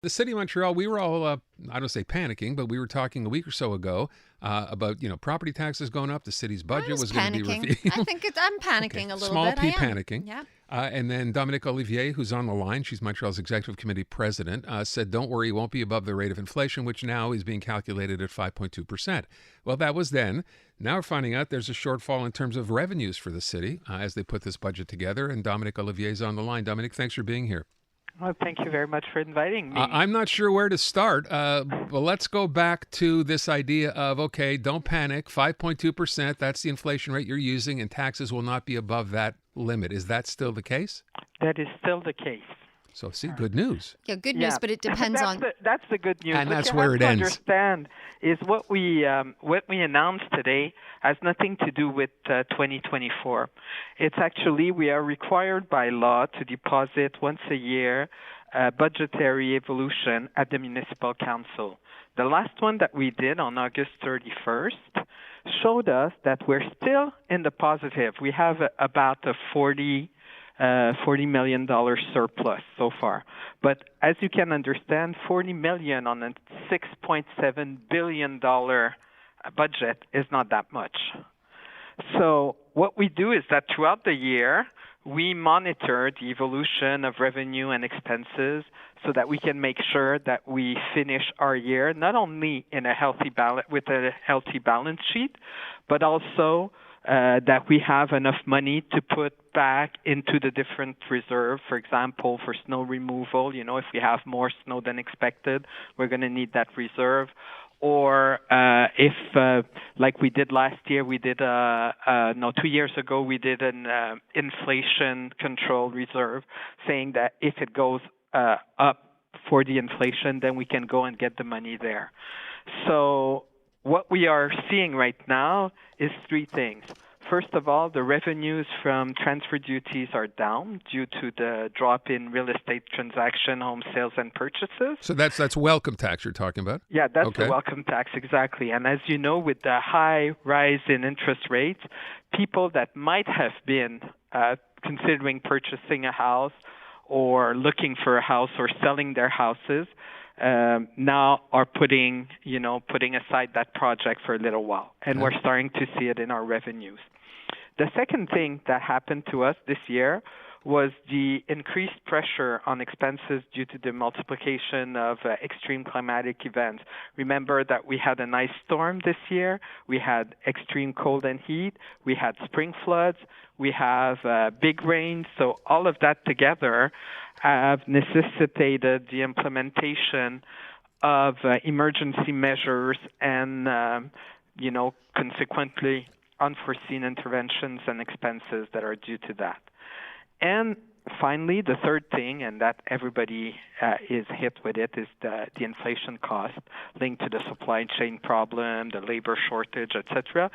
The city of Montreal, we were all, I don't say panicking, but we were talking a week or so ago about, property taxes going up. The city's I budget was was going to be panicking. I revealed. think I'm Okay, panicking a little small bit. I p am. panicking. Yeah. And then Dominique Olivier, who's on the line, she's Montreal's executive committee president, said, don't worry, it won't be above the rate of inflation, which now is being calculated at 5.2%. Well, that was then. Now we're finding out there's a shortfall in terms of revenues for the city as they put this budget together. And Dominique Olivier is on the line. Dominique, thanks for being here. Well, thank you very much for inviting me. I'm not sure where to start, but let's go back to this idea of, okay, don't panic, 5.2%, that's the inflation rate you're using, and taxes will not be above that limit. Is that still the case? That is still the case. So, see, good news. Yeah, good news, but it depends on. That's the good news. And what that's you where have it to ends. Understand is what we announced today has nothing to do with 2024. It's actually we are required by law to deposit once a year budgetary evolution at the municipal council. The last one that we did on August 31st showed us that we're still in the positive. We have about a $40 million surplus so far. But as you can understand, $40 million on a $6.7 billion budget is not that much. So what we do is that throughout the year, we monitor the evolution of revenue and expenses so that we can make sure that we finish our year not only in a with a healthy balance sheet, but also that we have enough money to put back into the different reserve. For example, for snow removal, if we have more snow than expected, we're going to need that reserve. Or if, like we did last year, 2 years ago, we did an inflation control reserve, saying that if it goes up for the inflation, then we can go and get the money there. So what we are seeing right now is three things. First of all, the revenues from transfer duties are down due to the drop in real estate transaction, home sales, and purchases. So that's welcome tax you're talking about? Yeah, that's okay. The welcome tax, exactly. And as you know, with the high rise in interest rates, people that might have been considering purchasing a house or looking for a house or selling their houses now are putting aside that project for a little while. And we're starting to see it in our revenues. The second thing that happened to us this year was the increased pressure on expenses due to the multiplication of extreme climatic events. Remember that we had an ice storm this year, we had extreme cold and heat, we had spring floods, we have big rain. So all of that together have necessitated the implementation of emergency measures and, consequently unforeseen interventions and expenses that are due to that. And finally, the third thing, and that everybody is hit with it, is the inflation cost linked to the supply chain problem, the labor shortage, etc.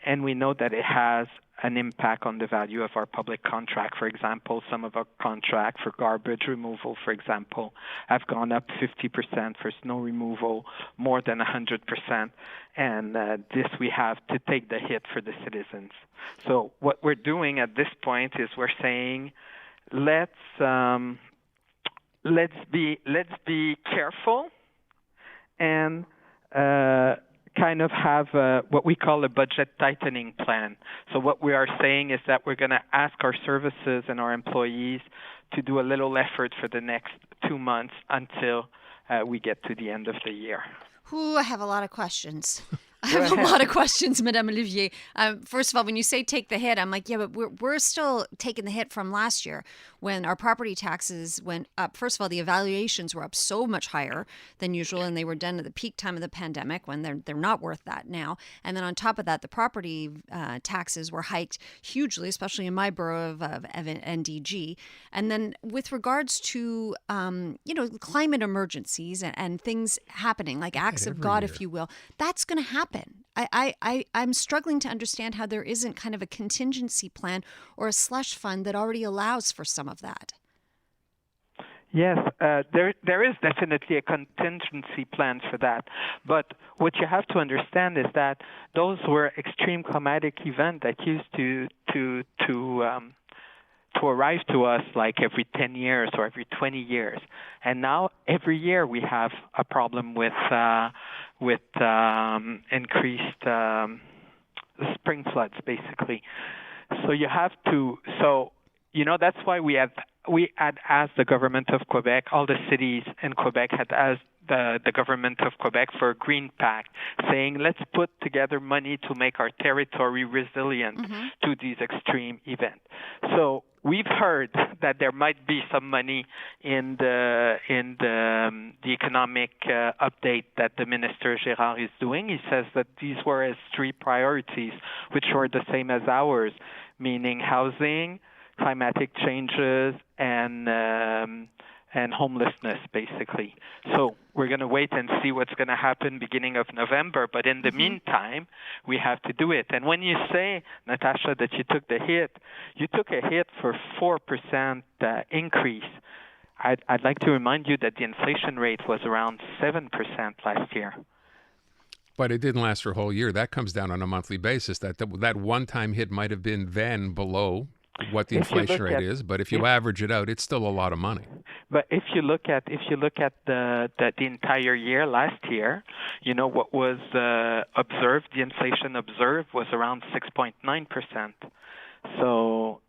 And we know that it has an impact on the value of our public contract. For example, some of our contracts for garbage removal, for example, have gone up 50%, for snow removal more than 100%. And this we have to take the hit for the citizens. So what we're doing at this point is we're saying, let's be careful and kind of have what we call a budget tightening plan. So what we are saying is that we're going to ask our services and our employees to do a little effort for the next 2 months until we get to the end of the year. I have a lot of questions. I have a lot of questions, Madame Olivier. First of all, when you say take the hit, I'm like, yeah, but we're still taking the hit from last year when our property taxes went up. First of all, the evaluations were up so much higher than usual, and they were done at the peak time of the pandemic when they're not worth that now. And then on top of that, the property taxes were hiked hugely, especially in my borough of NDG. And then with regards to climate emergencies and things happening, like acts of God, if you will, that's going to happen. I'm struggling to understand how there isn't kind of a contingency plan or a slush fund that already allows for some of that. Yes, there is definitely a contingency plan for that. But what you have to understand is that those were extreme climatic events that used to to arrive to us like every 10 years or every 20 years. And now every year we have a problem with increased spring floods, basically. So you have to, that's why we had asked the government of Quebec, all the cities in Quebec had asked the government of Quebec for a green pact, saying let's put together money to make our territory resilient to these extreme events. So we've heard that there might be some money in the economic update that the Minister Gérard is doing. He says that these were his three priorities, which were the same as ours, meaning housing, climatic changes, and homelessness, basically. So we're going to wait and see what's going to happen beginning of November. But in the meantime, we have to do it. And when you say, Natasha, that you took the hit, you took a hit for 4% increase. I'd like to remind you that the inflation rate was around 7% last year. But it didn't last for a whole year. That comes down on a monthly basis. That one-time hit might have been then below what the inflation rate is, but if you average it out, it's still a lot of money. But if you look at the entire year last year, what was observed, the inflation observed was around 6.9%. So,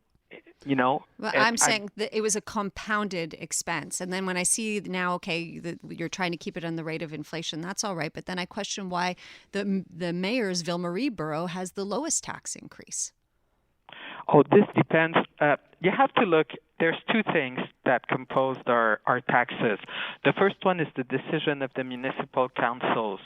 Well, I'm saying that it was a compounded expense. And then when I see now, you're trying to keep it on the rate of inflation, that's all right. But then I question why the mayor's Ville-Marie borough has the lowest tax increase. Oh, this depends. You have to look. There's two things that composed our taxes. The first one is the decision of the municipal councils,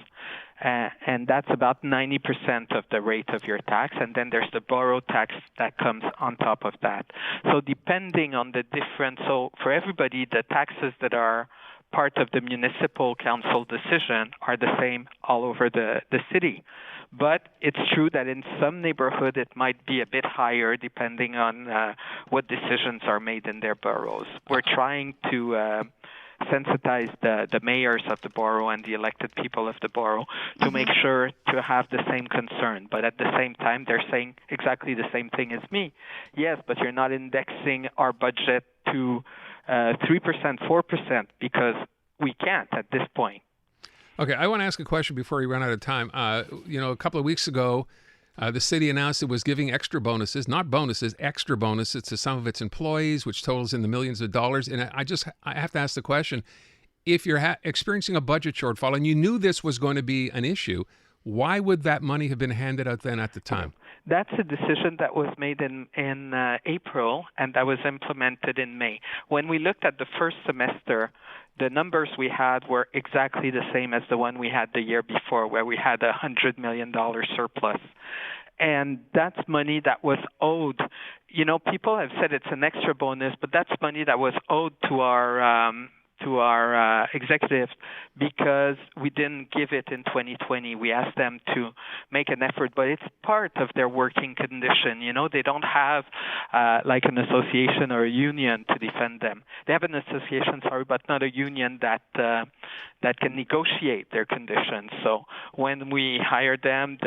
and that's about 90% of the rate of your tax. And then there's the borough tax that comes on top of that. So depending on the different, so for everybody, the taxes that are part of the municipal council decision are the same all over the city. But it's true that in some neighborhood it might be a bit higher depending on what decisions are made in their boroughs. We're trying to sensitize the mayors of the borough and the elected people of the borough to make sure to have the same concern. But at the same time, they're saying exactly the same thing as me. Yes, but you're not indexing our budget to 3%, 4%, because we can't at this point. Okay, I want to ask a question before we run out of time. A couple of weeks ago, the city announced it was giving extra bonuses, not bonuses, extra bonuses to some of its employees, which totals in the millions of dollars. And I have to ask the question, if you're experiencing a budget shortfall and you knew this was going to be an issue, why would that money have been handed out then at the time? That's a decision that was made in April, and that was implemented in May. When we looked at the first semester, the numbers we had were exactly the same as the one we had the year before, where we had $100 million surplus. And that's money that was owed. People have said it's an extra bonus, but that's money that was owed to our executives because we didn't give it in 2020. We asked them to make an effort, but it's part of their working condition. They don't have like an association or a union to defend them. They have an association, but not a union that can negotiate their conditions. So when we hire them,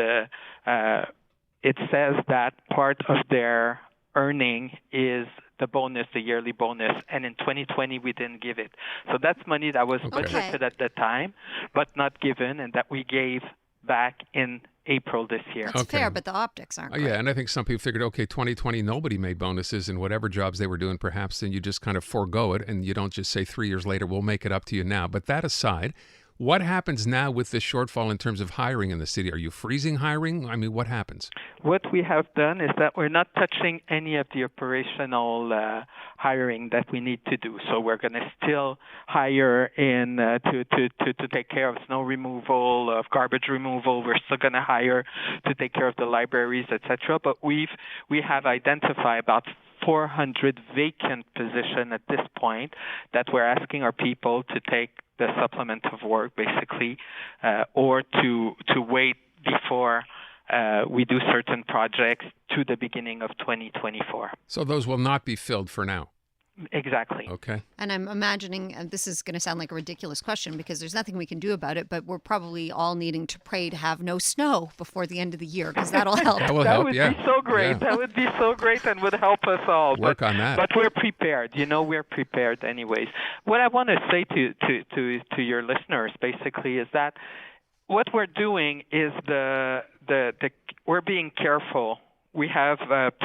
it says that part of their earning is the bonus, the yearly bonus, and in 2020 we didn't give it. So that's money that was budgeted at the time, but not given, and that we gave back in April this year. That's fair, but the optics aren't. Yeah, and I think some people figured, 2020 nobody made bonuses in whatever jobs they were doing, perhaps, then you just kind of forego it, and you don't just say 3 years later, we'll make it up to you now. But that aside, what happens now with this shortfall in terms of hiring in the city? Are you freezing hiring? I mean, what happens? What we have done is that we're not touching any of the operational hiring that we need to do. So we're going to still hire in to take care of snow removal, of garbage removal. We're still going to hire to take care of the libraries, etc. But we have identified about 400 vacant positions at this point that we're asking our people to take the supplement of work, basically, or to wait before we do certain projects to the beginning of 2024. So those will not be filled for now? Exactly. Okay. And I'm imagining, and this is going to sound like a ridiculous question because there's nothing we can do about it, but we're probably all needing to pray to have no snow before the end of the year because that'll help. That will That help, would yeah. be so great. Yeah. That would be so great and would help us all. Work on that. But we're prepared. We're prepared anyways. What I want to say to your listeners basically is that what we're doing is we're being careful. We have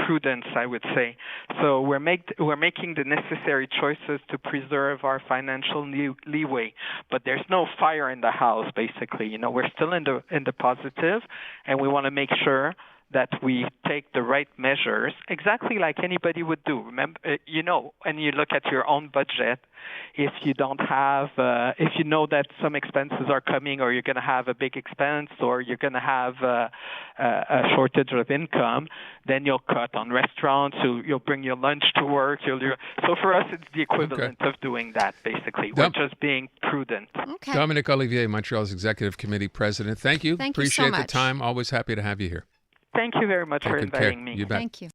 prudence, I would say. So we're making the necessary choices to preserve our financial leeway. But there's no fire in the house, basically. We're still in the positive, and we want to make sure that we take the right measures, exactly like anybody would do. Remember, when you look at your own budget, if you don't have, if you know that some expenses are coming, or you're going to have a big expense, or you're going to have a shortage of income, then you'll cut on restaurants. You'll bring your lunch to work. So for us, it's the equivalent of doing that. Basically, we're just being prudent. Okay. Dominique Olivier, Montreal's Executive Committee President. Thank you. Thank you so Appreciate the much. time. Always happy to have you here. Thank you very much for Take good care. inviting me. You bet. Thank you.